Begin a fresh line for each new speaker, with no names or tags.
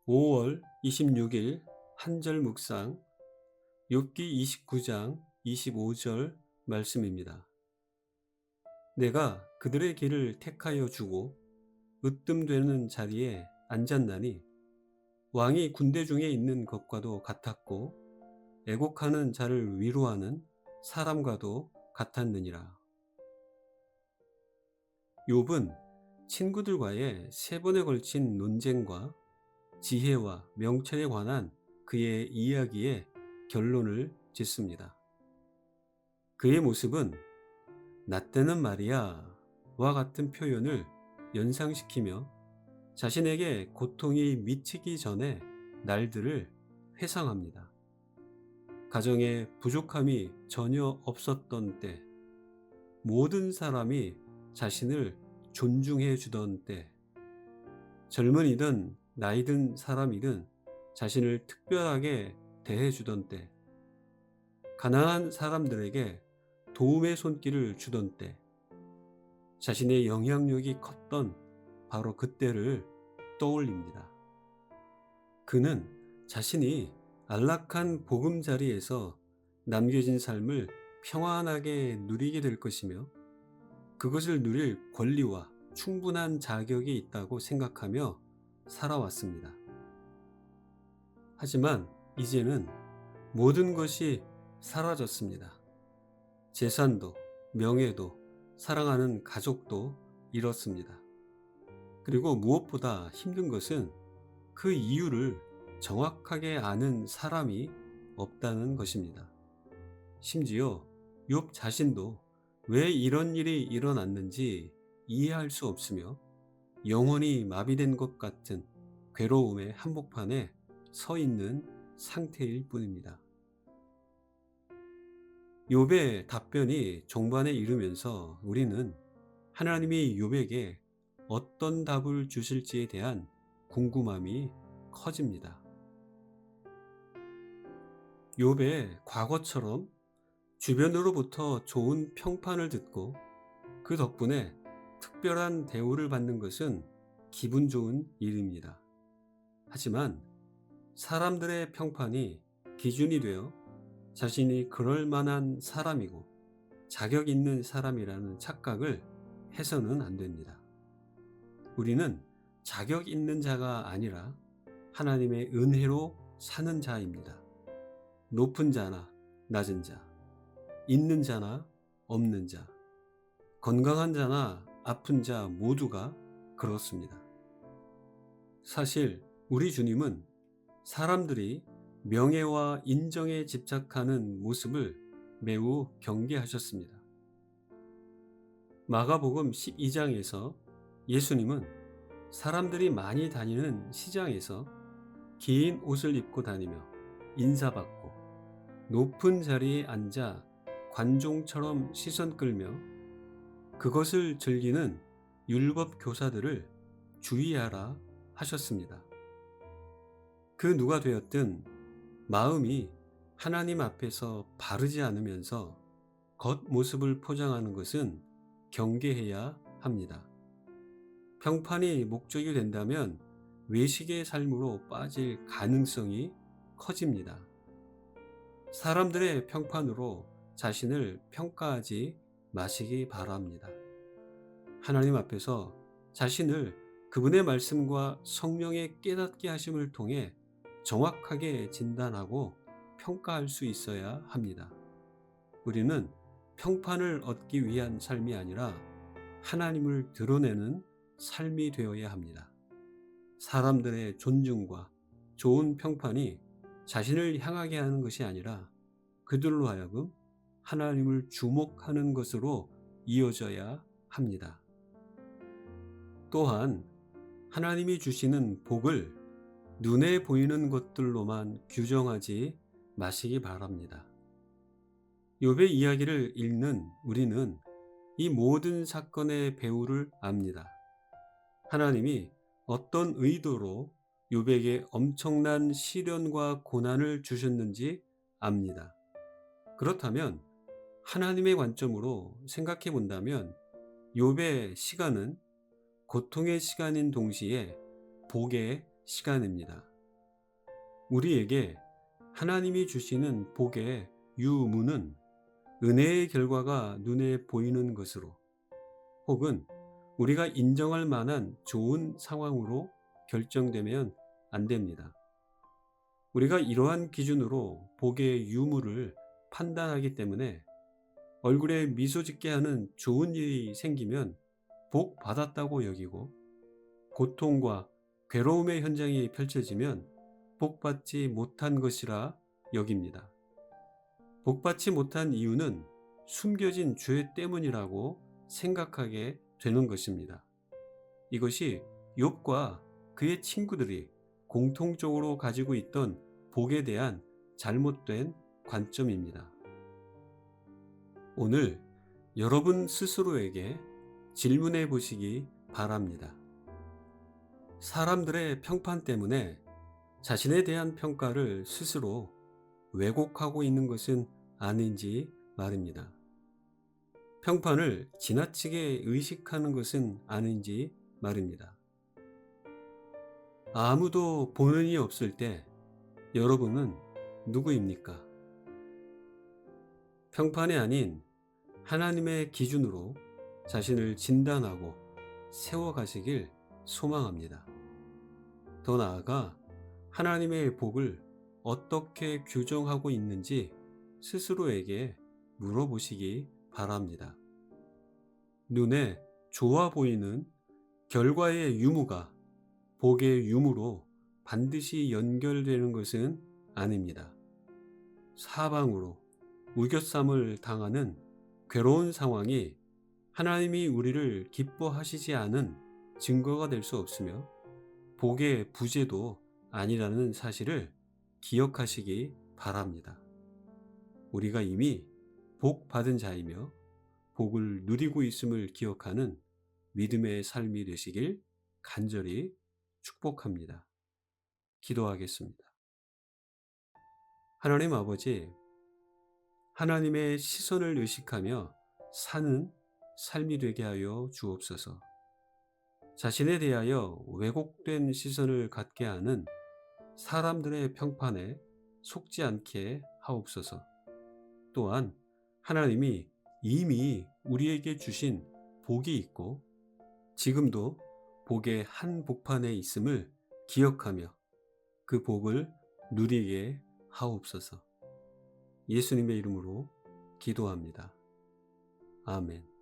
5월 26일 한절 묵상 욥기 29장 25절 말씀입니다. 내가 그들의 길을 택하여 주고 으뜸되는 자리에 앉았나니 왕이 군대 중에 있는 것과도 같았고 애곡하는 자를 위로하는 사람과도 같았느니라. 욥은 친구들과의 3번에 걸친 논쟁과 지혜와 명철에 관한 그의 이야기에 결론을 짓습니다. 그의 모습은 나 때는 말이야 와 같은 표현을 연상시키며 자신에게 고통이 미치기 전에 날들을 회상합니다. 가정에 부족함이 전혀 없었던 때, 모든 사람이 자신을 존중해 주던 때, 젊은이든 나이든 사람이든 자신을 특별하게 대해주던 때, 가난한 사람들에게 도움의 손길을 주던 때, 자신의 영향력이 컸던 바로 그때를 떠올립니다. 그는 자신이 안락한 보금자리에서 남겨진 삶을 평안하게 누리게 될 것이며 그것을 누릴 권리와 충분한 자격이 있다고 생각하며 살아왔습니다. 하지만 이제는 모든 것이 사라졌습니다. 재산도, 명예도, 사랑하는 가족도 잃었습니다. 그리고 무엇보다 힘든 것은 그 이유를 정확하게 아는 사람이 없다는 것입니다. 심지어 욥 자신도 왜 이런 일이 일어났는지 이해할 수 없으며 영혼이 마비된 것 같은 괴로움의 한복판에 서 있는 상태일 뿐입니다. 욥의 답변이 종반에 이르면서 우리는 하나님이 욥에게 어떤 답을 주실지에 대한 궁금함이 커집니다. 욥의 과거처럼 주변으로부터 좋은 평판을 듣고 그 덕분에 특별한 대우를 받는 것은 기분 좋은 일입니다. 하지만 사람들의 평판이 기준이 되어 자신이 그럴 만한 사람이고 자격 있는 사람이라는 착각을 해서는 안 됩니다. 우리는 자격 있는 자가 아니라 하나님의 은혜로 사는 자입니다. 높은 자나 낮은 자, 있는 자나 없는 자, 건강한 자나 아픈 자 모두가 그렇습니다. 사실 우리 주님은 사람들이 명예와 인정에 집착하는 모습을 매우 경계하셨습니다. 마가복음 12장에서 예수님은 사람들이 많이 다니는 시장에서 긴 옷을 입고 다니며 인사받고 높은 자리에 앉아 관종처럼 시선 끌며 그것을 즐기는 율법 교사들을 주의하라 하셨습니다. 그 누가 되었든 마음이 하나님 앞에서 바르지 않으면서 겉모습을 포장하는 것은 경계해야 합니다. 평판이 목적이 된다면 외식의 삶으로 빠질 가능성이 커집니다. 사람들의 평판으로 자신을 평가하지 마시기 바랍니다. 하나님 앞에서 자신을 그분의 말씀과 성령의 깨닫게 하심을 통해 정확하게 진단하고 평가할 수 있어야 합니다. 우리는 평판을 얻기 위한 삶이 아니라 하나님을 드러내는 삶이 되어야 합니다. 사람들의 존중과 좋은 평판이 자신을 향하게 하는 것이 아니라 그들로 하여금 하나님을 주목하는 것으로 이어져야 합니다. 또한 하나님이 주시는 복을 눈에 보이는 것들로만 규정하지 마시기 바랍니다. 욥의 이야기를 읽는 우리는 이 모든 사건의 배후를 압니다. 하나님이 어떤 의도로 욥에게 엄청난 시련과 고난을 주셨는지 압니다. 그렇다면 하나님의 관점으로 생각해 본다면 욥의 시간은 고통의 시간인 동시에 복의 시간입니다. 우리에게 하나님이 주시는 복의 유무는 은혜의 결과가 눈에 보이는 것으로 혹은 우리가 인정할 만한 좋은 상황으로 결정되면 안 됩니다. 우리가 이러한 기준으로 복의 유무를 판단하기 때문에 얼굴에 미소 짓게 하는 좋은 일이 생기면 복 받았다고 여기고, 고통과 괴로움의 현장이 펼쳐지면 복 받지 못한 것이라 여깁니다. 복 받지 못한 이유는 숨겨진 죄 때문이라고 생각하게 되는 것입니다. 이것이 욥과 그의 친구들이 공통적으로 가지고 있던 복에 대한 잘못된 관점입니다. 오늘 여러분 스스로에게 질문해 보시기 바랍니다. 사람들의 평판 때문에 자신에 대한 평가를 스스로 왜곡하고 있는 것은 아닌지 말입니다. 평판을 지나치게 의식하는 것은 아닌지 말입니다. 아무도 보는 이 없을 때 여러분은 누구입니까? 평판이 아닌 하나님의 기준으로 자신을 진단하고 세워가시길 소망합니다. 더 나아가 하나님의 복을 어떻게 규정하고 있는지 스스로에게 물어보시기 바랍니다. 눈에 좋아 보이는 결과의 유무가 복의 유무로 반드시 연결되는 것은 아닙니다. 사방으로 우겨쌈을 당하는 괴로운 상황이 하나님이 우리를 기뻐하시지 않은 증거가 될 수 없으며 복의 부재도 아니라는 사실을 기억하시기 바랍니다. 우리가 이미 복 받은 자이며 복을 누리고 있음을 기억하는 믿음의 삶이 되시길 간절히 축복합니다. 기도하겠습니다. 하나님 아버지, 하나님의 시선을 의식하며 사는 삶이 되게 하여 주옵소서. 자신에 대하여 왜곡된 시선을 갖게 하는 사람들의 평판에 속지 않게 하옵소서. 또한 하나님이 이미 우리에게 주신 복이 있고 지금도 복의 한복판에 있음을 기억하며 그 복을 누리게 하옵소서. 예수님의 이름으로 기도합니다. 아멘.